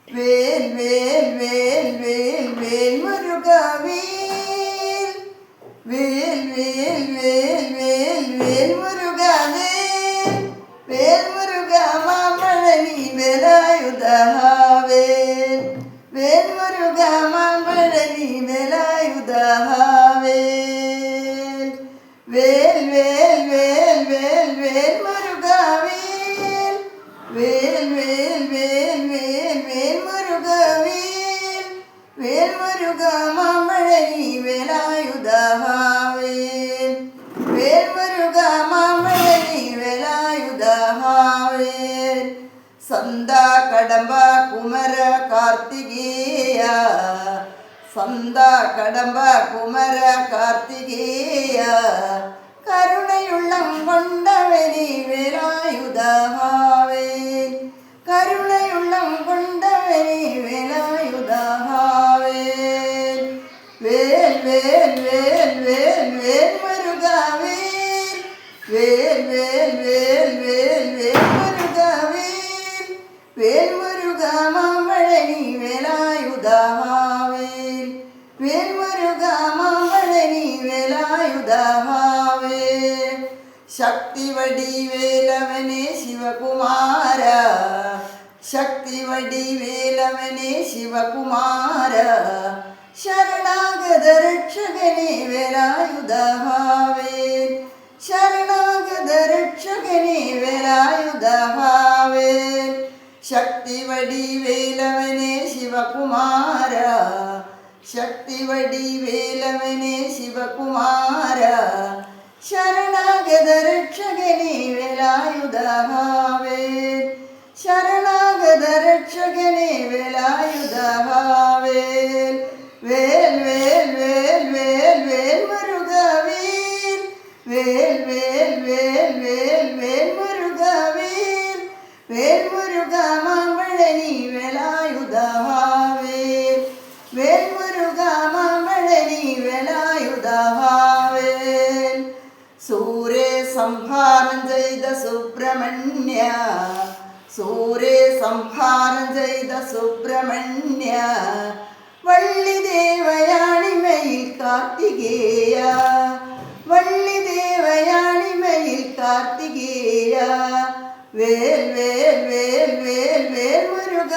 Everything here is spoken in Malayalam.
വേൽ വേൽ വേൽ വേൽ വേൽ മുരുകവേൽ വേൽ വേൽ വേൽ വേൽ വേൽ മുരുകവേൽ വേൽ മുരുക മാമ്പഴനി വേലായുധവേൽ വേൽ മുരുക മാമ്പഴനി വേലായുധവേൽ വേൽ വേൽ വേൽ വേൽ വേൽ മുരുകവേൽ വേൽ വേൽ വേൽ വേൽ വേൽ മുരുകവേൽ വേൽ മുരുക മാമ്പഴനി വേലായുധവേൽ വേൽ മുരുക മാമ്പഴനി വേലായുധവേൽ സന്ത കടമ്പ കുമര കാർത്തികേയ സന്ത കടമ്പ കുമര കാർത്തികേയ കരുണയുള്ളം കൊണ്ടവനി വേലായുധവേൽ കരുണയുള്ളം കൊണ്ടവനി വേലായുധവേൽ വേൽ വേൽ വേൽ വേൽ വേൽ മുരുകവേൽ വേൽ വേൽ വേൽ വേൽ വേൽ മുരുകവേൽ വേൽ മുരുക മാമ്പഴനി വേലായുധവേൽ വേൽ മുരുക മാമ്പഴനി വേലായുധവേൽ ശക്തി വടിവേലവനെ ശിവകുമാര ശക്തി വടിവേലവനെ ശിവകുമാര ശരണാഗത രക്ഷകനെ വേലായുധവേൽ ശരണാഗത രക്ഷകനെ വേലായുധവേൽ ശക്തി വടിവേലവനെ ശിവകുമാര ശക്തി വടിവേലവനെ ശിവകുമാര ശരണാഗത രക്ഷകനെ വേലായുധവേൽ ശരണാഗത രക്ഷകനെ വേലായുധവേൽ വേൽ വേൽ വേൽ വേൽ വേൽ മുരുകവേൽ വേൽ വേൽ വേൽ വേൽ വേൽ മുരുകവേൽ വേൽ മുരുക മാമ്പഴനി വേലായുധവേൽ വേൽ മുരുക മാമ്പഴനി വേലായുധവേൽ സൂര്യ സംഹാരം ചെയ്ത സുബ്രഹ്മണ്യ സൂര്യ സംഹാരം ചെയ്ത സുബ്രഹ്മണ്യ വള്ളി ദേവയാണിമയിൽ കാർത്തികേയ വള്ളി ദേവയാണിമയിൽ കാർത്തികേയ വേൽ വേൽ വേൽ വേൽ വേൽ മുരുക